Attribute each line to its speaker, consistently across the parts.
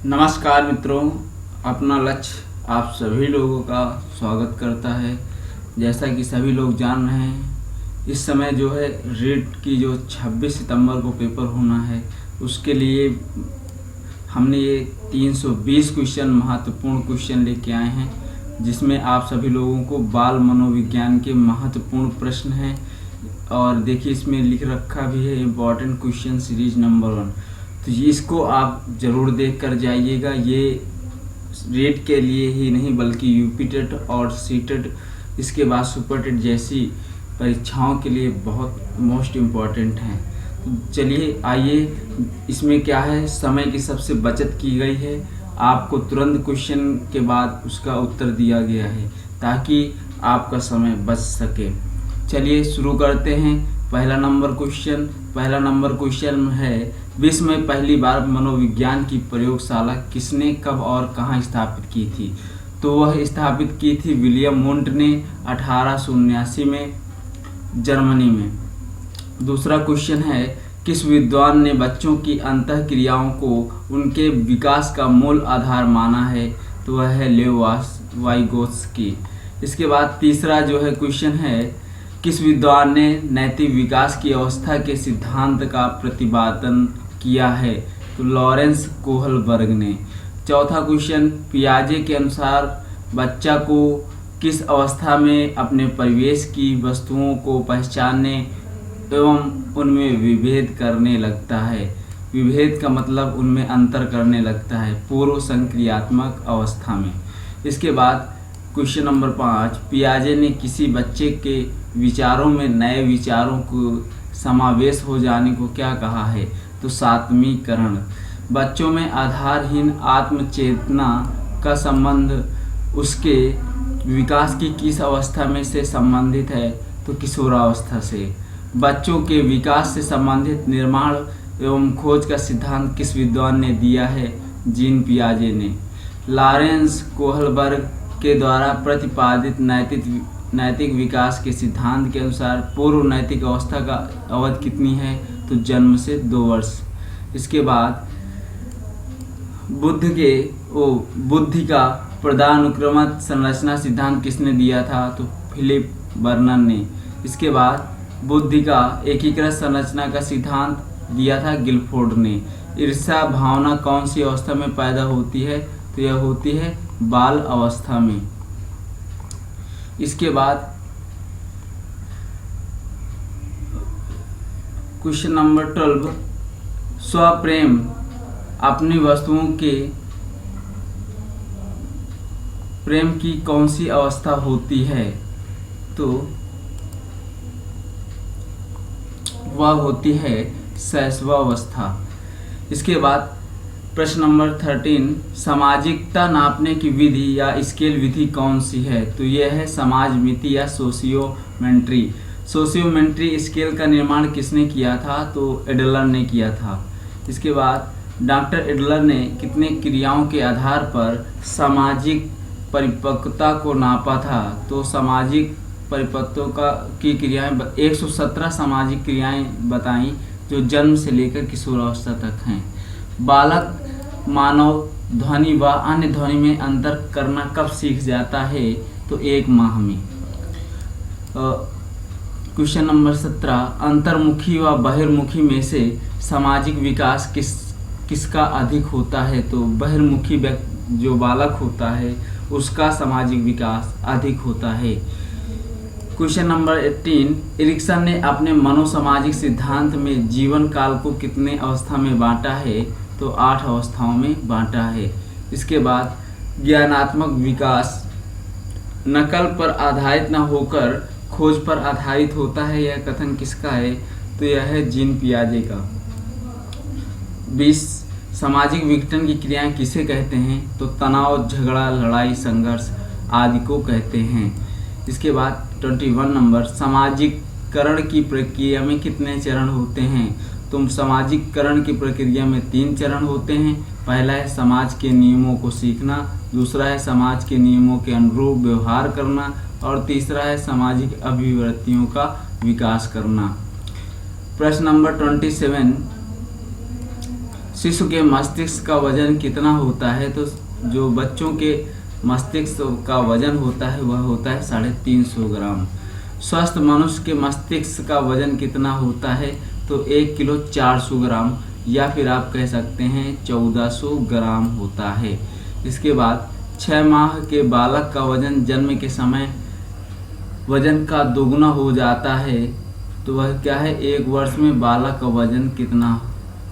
Speaker 1: नमस्कार मित्रों, अपना लक्ष्य आप सभी लोगों का स्वागत करता है। जैसा कि सभी लोग जान रहे हैं, इस समय जो है रीट की जो 26 सितंबर को पेपर होना है, उसके लिए हमने ये 320 क्वेश्चन महत्वपूर्ण क्वेश्चन लेके आए हैं, जिसमें आप सभी लोगों को बाल मनोविज्ञान के महत्वपूर्ण प्रश्न हैं। और देखिए, इसमें लिख रखा भी है इम्पॉर्टेंट क्वेश्चन सीरीज नंबर 1। तो इसको आप ज़रूर देख कर जाइएगा। ये रेट के लिए ही नहीं बल्कि यूपी टेट और सी टेट, इसके बाद सुपर टेट जैसी परीक्षाओं के लिए बहुत मोस्ट इम्पॉर्टेंट हैं। तो चलिए आइए, इसमें क्या है, समय की सबसे बचत की गई है। आपको तुरंत क्वेश्चन के बाद उसका उत्तर दिया गया है ताकि आपका समय बच सके। चलिए शुरू करते हैं। पहला नंबर क्वेश्चन है, विश्व में पहली बार मनोविज्ञान की प्रयोगशाला किसने, कब और कहाँ स्थापित की थी? तो वह स्थापित की थी विलियम वुंट ने 1879 में जर्मनी में। दूसरा क्वेश्चन है, किस विद्वान ने बच्चों की अंतः क्रियाओं को उनके विकास का मूल आधार माना है? तो वह है लेव वाइगोत्स्की। इसके बाद तीसरा जो है क्वेश्चन है, किस विद्वान ने नैतिक विकास की अवस्था के सिद्धांत का प्रतिपादन किया है? तो लॉरेंस कोहलबर्ग ने। चौथा क्वेश्चन, पियाजे के अनुसार बच्चा को किस अवस्था में अपने परिवेश की वस्तुओं को पहचानने एवं उनमें विभेद करने लगता है? विभेद का मतलब उनमें अंतर करने लगता है, पूर्व संक्रियात्मक अवस्था में। इसके बाद क्वेश्चन नंबर 5, पियाजे ने किसी बच्चे के विचारों में नए विचारों को समावेश हो जाने को क्या कहा है? तो सात्मीकरण। बच्चों में आधारहीन आत्मचेतना का संबंध उसके विकास की किस अवस्था में से संबंधित है? तो किशोरावस्था से। बच्चों के विकास से संबंधित निर्माण एवं खोज का सिद्धांत किस विद्वान ने दिया है? जीन पियाजे ने। लॉरेंस कोहलबर्ग के द्वारा प्रतिपादित नैतिक विकास के सिद्धांत के अनुसार पूर्व नैतिक अवस्था का अवधि कितनी है? तो जन्म से 2 वर्ष। इसके बाद बुद्धि का पदानुक्रमित संरचना सिद्धांत किसने दिया था? तो फिलिप बर्नन ने। इसके बाद बुद्धि का एकीकृत संरचना का सिद्धांत दिया था गिलफोर्ड ने। ईर्ष्या भावना कौन सी अवस्था में पैदा होती है? तो यह होती है बाल अवस्था में। इसके बाद क्वेश्चन नंबर 12, स्वप्रेम अपनी वस्तुओं के प्रेम की कौन सी अवस्था होती है? तो वह होती है शैशवावस्था। इसके बाद प्रश्न नंबर 13, सामाजिकता नापने की विधि या स्केल विधि कौन सी है? तो यह है समाज मिति या सोशियोमेट्री। सोशियोमेट्री स्केल का निर्माण किसने किया था? तो एडलर ने किया था। इसके बाद डॉक्टर एडलर ने कितने क्रियाओं के आधार पर सामाजिक परिपक्वता को नापा था? तो सामाजिक परिपक्वता की क्रियाएं 117 सामाजिक क्रियाएं बताई जो जन्म से लेकर किशोरावस्था तक हैं। बालक मानव ध्वनि व अन्य ध्वनि में अंतर करना कब सीख जाता है? तो 1 माह में। क्वेश्चन नंबर 17, अंतर्मुखी व बहिर्मुखी में से सामाजिक विकास किसका अधिक होता है? तो बहिर्मुखी जो बालक होता है उसका सामाजिक विकास अधिक होता है। क्वेश्चन नंबर 18, एरिक्सन ने अपने मनोसामाजिक सिद्धांत में जीवन काल को कितने अवस्था में बांटा है? तो 8 अवस्थाओं में बांटा है। इसके बाद ज्ञानात्मक विकास नकल पर आधारित न होकर खोज पर आधारित होता है, यह कथन किसका है? तो यह है जीन पियाजे का। 20, सामाजिक विघटन की क्रियाएं किसे कहते हैं? तो तनाव, झगड़ा, लड़ाई, संघर्ष आदि को कहते हैं। इसके बाद 21 नंबर, सामाजिकरण की प्रक्रिया में कितने चरण होते हैं? तो सामाजिकरण की प्रक्रिया में 3 चरण होते हैं। पहला है समाज के नियमों को सीखना, दूसरा है समाज के नियमों के अनुरूप व्यवहार करना और तीसरा है सामाजिक अभिवृत्तियों का विकास करना। प्रश्न नंबर 27, शिशु के मस्तिष्क का वजन कितना होता है? तो जो बच्चों के मस्तिष्क का वजन होता है वह होता है 350 ग्राम। स्वस्थ मनुष्य के मस्तिष्क का वजन कितना होता है? तो 1 किलो 400 ग्राम या फिर आप कह सकते हैं 1400 ग्राम होता है। इसके बाद 6 माह के बालक का वजन जन्म के समय वजन का दोगुना हो जाता है, तो वह क्या है? 1 वर्ष में बालक का वजन कितना?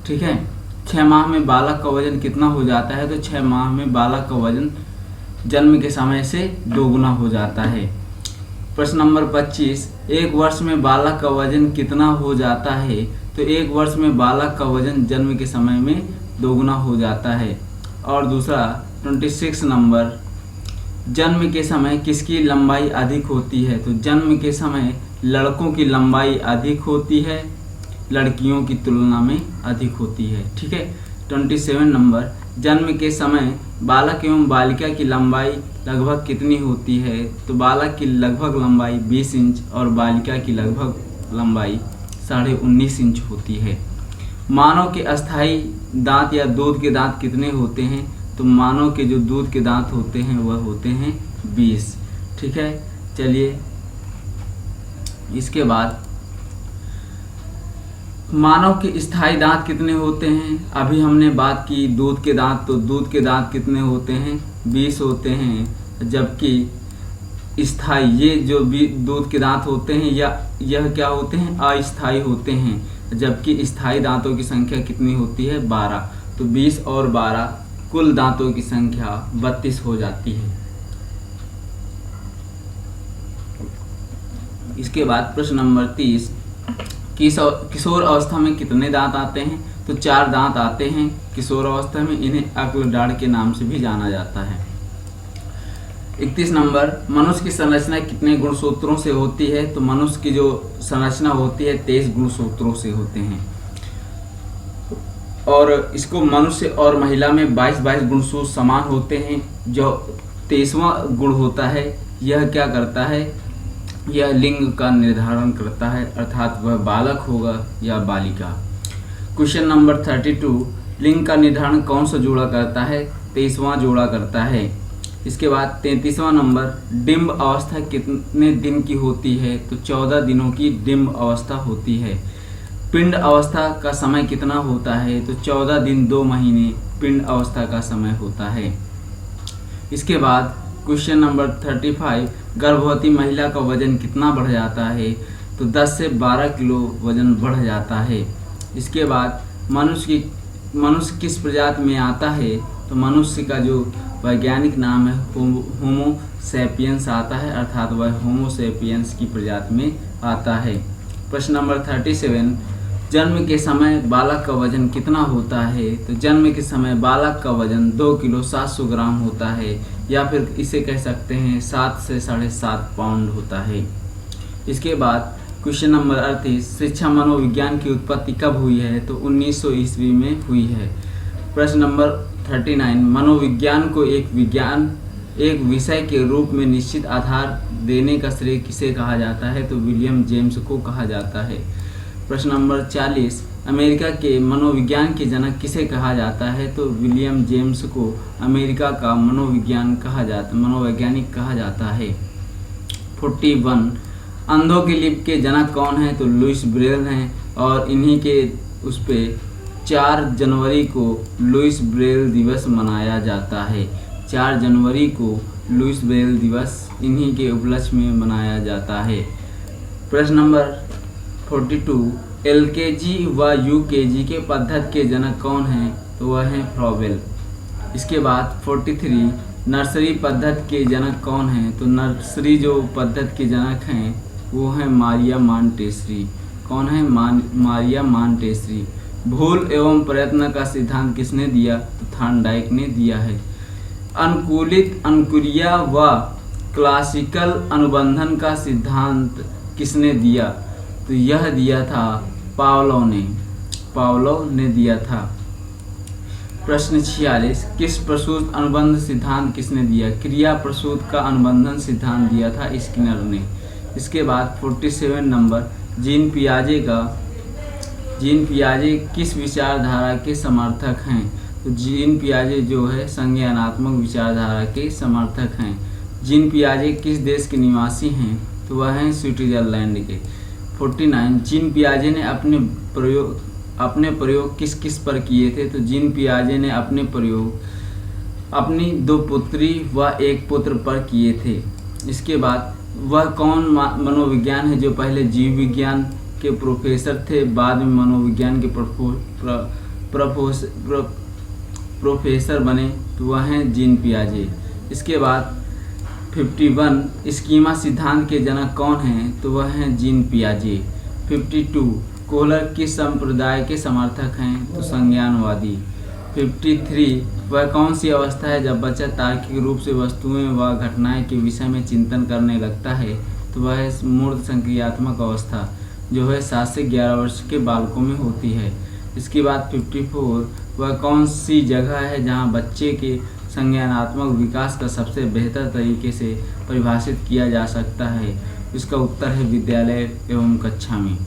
Speaker 1: ठीक है, 6 माह में बालक का वजन कितना हो जाता है? तो 6 माह में बालक का वजन जन्म के समय से दोगुना हो जाता है। प्रश्न नंबर 25, 1 वर्ष में बालक का वजन कितना हो जाता है? तो 1 वर्ष में बालक का वजन जन्म के समय में दोगुना हो जाता है। और दूसरा 26 नंबर, जन्म के समय किसकी लंबाई अधिक होती है? तो जन्म के समय लड़कों की लंबाई अधिक होती है, लड़कियों की तुलना में अधिक होती है। ठीक है। 27 नंबर, जन्म के समय बालक एवं बालिका की लंबाई लगभग कितनी होती है? तो बालक की लगभग लंबाई 20 इंच और बालिका की लगभग लंबाई 19.5 इंच होती है। मानव के अस्थायी दांत या दूध के दांत कितने होते हैं? तो मानव के जो दूध के दांत होते हैं वह होते हैं 20। ठीक है, चलिए इसके बाद मानव के स्थायी दांत कितने होते हैं? अभी हमने बात की दूध के दांत, तो दूध के दांत कितने होते हैं? 20 होते हैं। जबकि स्थायी, ये जो भी दूध के दांत होते हैं या यह क्या होते हैं? अस्थायी होते हैं। जबकि स्थायी दांतों की संख्या कितनी होती है? 12। तो 20 और 12 कुल दांतों की संख्या 32 हो जाती है। इसके बाद प्रश्न नंबर 30, किशोर अवस्था में कितने दांत आते हैं? तो 4 दांत आते हैं किशोर अवस्था में। इन्हें अक्ल डाढ़ के नाम से भी जाना जाता है। 31 नंबर, मनुष्य की संरचना कितने गुणसूत्रों से होती है? तो मनुष्य की जो संरचना होती है 23 गुणसूत्रों से होते हैं। और इसको मनुष्य और महिला में 22 गुणसूत्र समान होते हैं। जो 23वां गुण होता है यह क्या करता है? यह लिंग का निर्धारण करता है, अर्थात वह बालक होगा या बालिका। क्वेश्चन नंबर 32, लिंग का निर्धारण कौन सा जोड़ा करता है? 23वां जोड़ा करता है। इसके बाद 33वां नंबर, डिम्ब अवस्था कितने दिन की होती है? तो 14 दिनों की डिम्ब अवस्था होती है। पिंड अवस्था का समय कितना होता है? तो 14 दिन 2 महीने पिंड अवस्था का समय होता है। इसके बाद क्वेश्चन नंबर 35, गर्भवती महिला का वजन कितना बढ़ जाता है? तो 10 से 12 किलो वजन बढ़ जाता है। इसके बाद मनुष्य किस प्रजाति में आता है? तो मनुष्य का जो वैज्ञानिक नाम है होमो सैपियंस आता है, अर्थात वह होमो सैपियंस की प्रजाति में आता है। प्रश्न नंबर 37, जन्म के समय बालक का वजन कितना होता है? तो जन्म के समय बालक का वजन 2 किलो 700 ग्राम होता है, या फिर इसे कह सकते हैं 7 से 7.5 पाउंड होता है। इसके बाद क्वेश्चन नंबर 38, शिक्षा मनोविज्ञान की उत्पत्ति कब हुई है? तो 1900 ईस्वी में हुई है। प्रश्न नंबर 39, मनोविज्ञान को एक विषय के रूप में निश्चित आधार देने का श्रेय किसे कहा जाता है? तो विलियम जेम्स को कहा जाता है। प्रश्न नंबर 40, अमेरिका के मनोविज्ञान के जनक किसे कहा जाता है? तो विलियम जेम्स को अमेरिका का मनोवैज्ञानिक कहा जाता है। 41, अंधों के लिपि के जनक कौन है? तो लुइस ब्रेल हैं, और इन्हीं के उस पे 4 जनवरी को लुइस ब्रेल दिवस मनाया जाता है। 4 जनवरी को लुइस ब्रेल दिवस इन्हीं के उपलक्ष्य में मनाया जाता है। प्रश्न नंबर 42, LKG व UKG के पद्धति के जनक कौन हैं? तो वह हैं फ्रॉबेल। इसके बाद 43, नर्सरी पद्धति के जनक कौन हैं? तो नर्सरी जो पद्धति के जनक हैं वो हैं मारिया मॉन्टेसरी। कौन है? मारिया मॉन्टेसरी। भूल एवं प्रयत्न का सिद्धांत किसने दिया? तो थॉर्नडाइक ने दिया है। अनुकूलित अनुक्रिया व क्लासिकल अनुबंधन का सिद्धांत किसने दिया? तो यह दिया था पावलोव ने दिया था। प्रश्न 46, किस प्रसूत अनुबंध सिद्धांत किसने दिया? क्रिया प्रसूत का अनुबंधन सिद्धांत दिया था स्किनर ने। इसके बाद 47 नंबर, जीन पियाजे का जीन पियाजे किस विचारधारा के समर्थक हैं? तो जीन पियाजे जो है संज्ञानात्मक विचारधारा के समर्थक हैं। जीन पियाजे किस देश के निवासी हैं? तो वह हैं स्विट्जरलैंड के। 49 जीन पियाजे ने अपने प्रयोग किस किस पर किए थे? तो जीन पियाजे ने अपने प्रयोग अपनी 2 पुत्री व 1 पुत्र पर किए थे। इसके बाद वह कौन मनोविज्ञान है जो पहले जीव विज्ञान के प्रोफेसर थे, बाद में मनोविज्ञान के प्रोफेसर बने? तो वह हैं जीन पियाजे। इसके बाद 51 स्कीमा सिद्धांत के जनक कौन हैं? तो वह हैं जीन पियाजे। 52 कोहलर किस संप्रदाय के समर्थक हैं? तो संज्ञानवादी। 53 वह कौन सी अवस्था है जब बच्चा तार्किक रूप से वस्तुएं व घटनाएं के विषय में चिंतन करने लगता है? तो वह है मूर्त संक्रियात्मक अवस्था, जो है 7 से 11 वर्ष के बालकों में होती है। इसके बाद 54 वह कौन सी जगह है जहां बच्चे के संज्ञानात्मक विकास का सबसे बेहतर तरीके से परिभाषित किया जा सकता है? इसका उत्तर है विद्यालय एवं कक्षा में।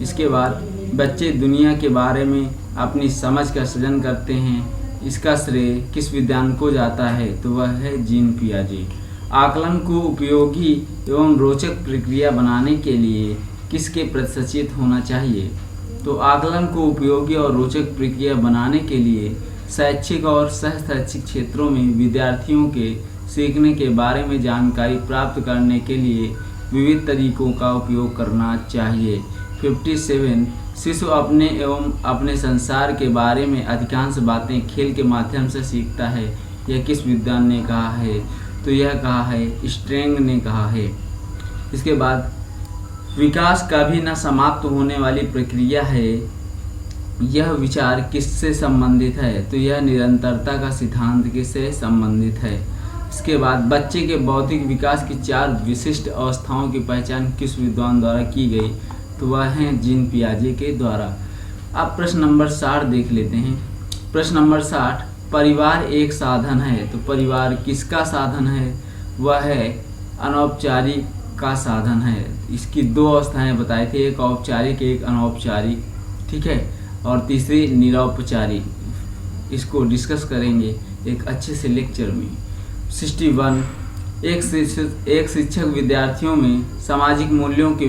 Speaker 1: इसके बाद बच्चे दुनिया के बारे में अपनी समझ का सृजन करते हैं, इसका श्रेय किस विद्वान को जाता है? तो वह है जीन पियाजे। आकलन को उपयोगी एवं रोचक प्रक्रिया बनाने के लिए किसके प्रति सचेत होना चाहिए? तो आकलन को उपयोगी और रोचक प्रक्रिया बनाने के लिए शैक्षिक और सह-शैक्षिक क्षेत्रों में विद्यार्थियों के सीखने के बारे में जानकारी प्राप्त करने के लिए विविध तरीकों का उपयोग करना चाहिए। 57 शिशु अपने एवं अपने संसार के बारे में अधिकांश बातें खेल के माध्यम से सीखता है, यह किस विद्वान ने कहा है? तो यह कहा है स्ट्रेंग ने कहा है। इसके बाद विकास कभी न समाप्त होने वाली प्रक्रिया है, यह विचार किससे संबंधित है? तो यह निरंतरता का सिद्धांत किससे संबंधित है? इसके बाद बच्चे के बौद्धिक विकास की 4 विशिष्ट अवस्थाओं की पहचान किस विद्वान द्वारा की गई? तो वह हैं जीन पियाजे के द्वारा। अब प्रश्न नंबर 60 देख लेते हैं। प्रश्न नंबर 60 परिवार एक साधन है, तो परिवार किसका साधन है? वह है अनौपचारिक का साधन है। इसकी 2 अवस्थाएं बताई थी, एक औपचारिक एक अनौपचारिक, ठीक है, और तीसरी निरौपचारिक। इसको डिस्कस करेंगे एक अच्छे से लेक्चर में। 61 एक शिक्षक विद्यार्थियों में सामाजिक मूल्यों के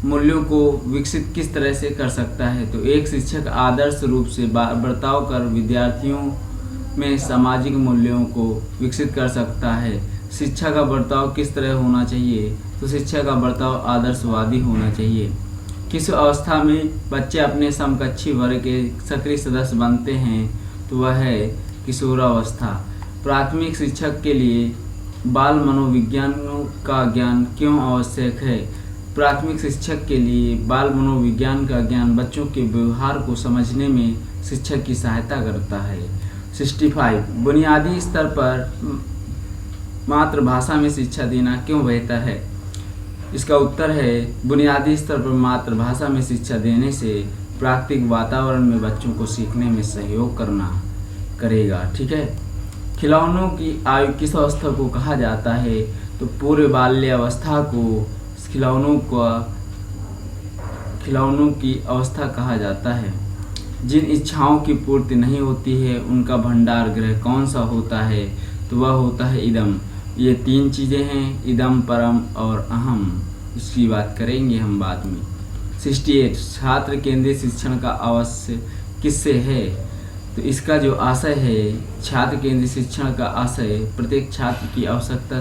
Speaker 1: मूल्यों को विकसित किस तरह से कर सकता है? तो एक शिक्षक आदर्श रूप से बर्ताव कर विद्यार्थियों में सामाजिक मूल्यों को विकसित कर सकता है। शिक्षा का बर्ताव किस तरह होना चाहिए? तो शिक्षा का बर्ताव आदर्शवादी होना चाहिए। किस अवस्था में बच्चे अपने समकक्षी वर्ग के सक्रिय सदस्य बनते हैं? तो वह है किशोरावस्था। प्राथमिक शिक्षक के लिए बाल मनोविज्ञानों का ज्ञान क्यों आवश्यक है? प्राथमिक शिक्षक के लिए बाल मनोविज्ञान का ज्ञान बच्चों के व्यवहार को समझने में शिक्षक की सहायता करता है। 65 बुनियादी स्तर पर मातृभाषा में शिक्षा देना क्यों बेहतर है? इसका उत्तर है बुनियादी स्तर पर मातृभाषा में शिक्षा देने से प्राकृतिक वातावरण में बच्चों को सीखने में सहयोग करेगा। ठीक है। खिलौनों की आयु किस अवस्था को कहा जाता है? तो पूर्व बाल्यावस्था को खिलौनों की अवस्था कहा जाता है। जिन इच्छाओं की पूर्ति नहीं होती है उनका भंडार गृह कौन सा होता है? तो वह होता है इदम। ये 3 चीज़ें हैं, इदम, परम और अहम। इसकी बात करेंगे हम बाद में। 68 छात्र केंद्रित शिक्षण का आवश्य किससे है? तो इसका जो आशय है छात्र केंद्रित शिक्षण का आशय प्रत्येक छात्र की आवश्यकता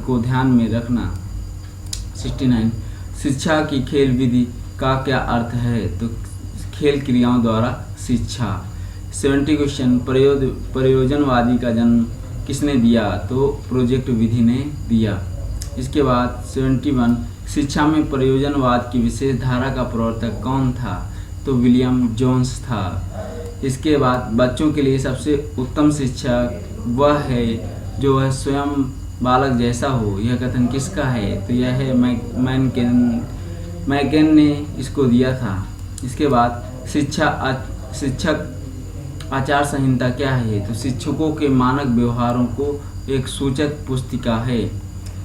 Speaker 1: को ध्यान में रखना। 69 शिक्षा की खेल विधि का क्या अर्थ है? तो खेल क्रियाओं द्वारा शिक्षा। 70 क्वेश्चन प्रयोजनवादी का जन्म किसने दिया? तो प्रोजेक्ट विधि ने दिया। इसके बाद 71 शिक्षा में प्रयोजनवाद की विशेष धारा का प्रवर्तक कौन था? तो विलियम जोन्स था। इसके बाद बच्चों के लिए सबसे उत्तम शिक्षक वह है जो वह स्वयं बालक जैसा हो, यह कथन किसका है? तो यह है मैकेन ने इसको दिया था। इसके बाद शिक्षक आचार संहिता क्या है? तो शिक्षकों के मानक व्यवहारों को एक सूचक पुस्तिका है।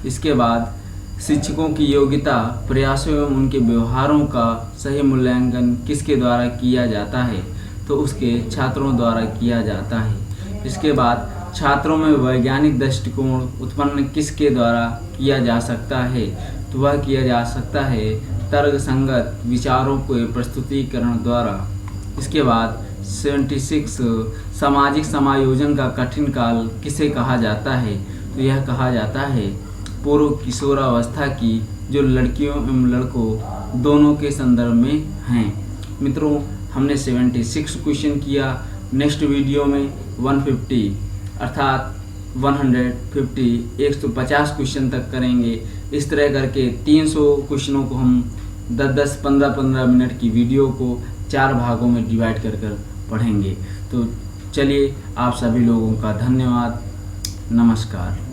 Speaker 1: इसके बाद शिक्षकों की योग्यता, प्रयासों एवं उनके व्यवहारों का सही मूल्यांकन किसके द्वारा किया जाता है? तो उसके छात्रों द्वारा किया जाता है। इसके बाद छात्रों में वैज्ञानिक दृष्टिकोण उत्पन्न किसके द्वारा किया जा सकता है? तो वह किया जा सकता है तर्कसंगत विचारों के प्रस्तुतिकरण द्वारा। इसके बाद 76 सामाजिक समायोजन का कठिन काल किसे कहा जाता है? तो यह कहा जाता है पूर्व किशोरावस्था की, जो लड़कियों एवं लड़कों दोनों के संदर्भ में हैं। मित्रों, हमने 76 क्वेश्चन किया। नेक्स्ट वीडियो में 150 अर्थात 150 150 क्वेश्चन तक करेंगे। इस तरह करके 300 क्वेश्चनों को हम 10-10 15-15 मिनट की वीडियो को 4 भागों में डिवाइड कर पढ़ेंगे। तो चलिए, आप सभी लोगों का धन्यवाद। नमस्कार।